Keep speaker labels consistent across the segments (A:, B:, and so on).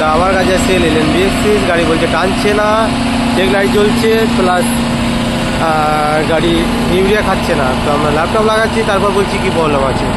A: তো আমার কাছে এসে নিলেন BS6 গাড়ি বলছে টানছে না, চেক লাইট জ্বলছে, প্লাস গাড়ি ইউরিয়া খাচ্ছে না। তো আমরা ল্যাপটপ লাগাচ্ছি, তারপর বলছি কি প্রবলেম আছে।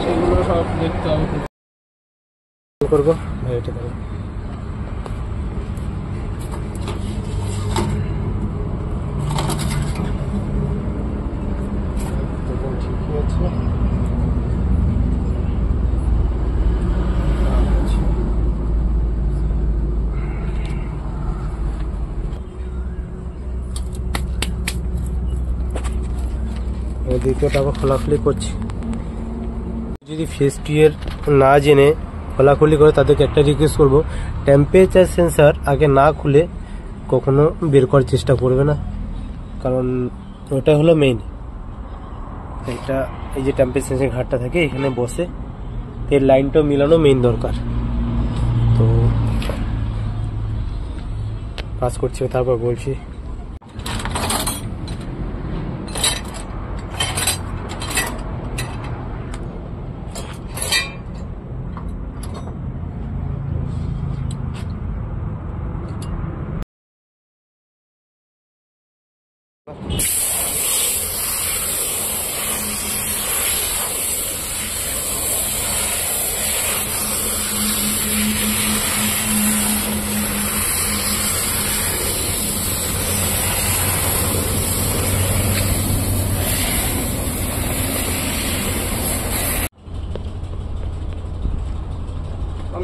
B: সেগুলো সব দেখতে হবে।
A: করবো এটা করবো। ঠিকই আছে। দ্বিতীয়টা আবার খোলাখুলি করছি। যদি ফেসটি এর না জেনে খোলাখুলি করে তাদেরকে একটা রিকোয়েস্ট করব, টেম্পারেচার সেন্সার আগে না খুলে কখনো বের করার চেষ্টা করবে না, কারণ ওটা হলো মেইন। এটা এই যে টেম্পারেচার সেন্সার ঘাটটা থাকে এখানে বসে এর লাইনটা মিলানো মেইন দরকার। তো পাস করছি, তারপর বলছি।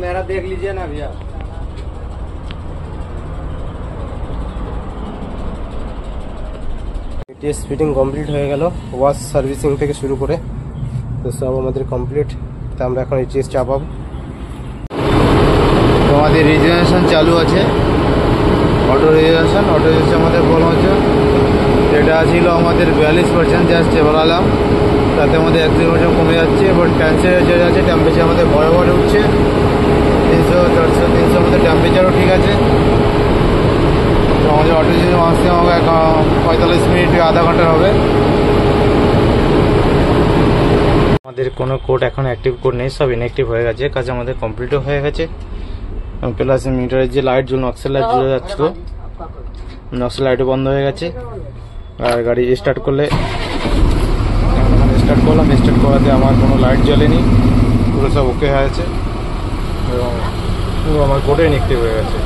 A: मेरा देख लीजिए ना भैया। টেস্ট ফিটিং কমপ্লিট হয়ে গেল, ওয়াশ সার্ভিসিং থেকে শুরু করে তো সব আমাদের কমপ্লিট। তো আমরা এখন এইচএস চাপাবো।
C: আমাদের রিজেনারেশন চালু আছে, অটো রিজেনারেশন আমাদের বলা হচ্ছে। এটা ছিল আমাদের 42%, জাস্ট বলালাম, তাতে আমাদের 1-2% কমে যাচ্ছে। বাট ক্যান্সেল যে আছে টেম্পারেচার আমাদের বরাবর উঠছে 300, 400, 300 আমাদের টেম্পারেচারও ঠিক আছে। তো আমাদের অটো রিজেনারেশন আসতে আমাকে 45 মিনিট, আধা ঘন্টার হবে। আমাদের কোনো কোড এখন অ্যাক্টিভ কোড নেই, সব ইনঅ্যাক্টিভ হয়ে গেছে, কাজ আমাদের কমপ্লিটও হয়ে গেছে। প্লাস মিটারের যে লাইট জ্বলুন অক্সেল লাইট জ্বলে যাচ্ছিল, অক্সেল লাইটও বন্ধ হয়ে গেছে। আর গাড়ি স্টার্ট করলে স্টার্ট করলাম, স্টার্ট করাতে আমার কোনো লাইট জ্বলেনি, পুরো সব ওকে হয়ে আছে এবং পুরো আমার কোডে ইনঅ্যাক্টিভ হয়ে গেছে।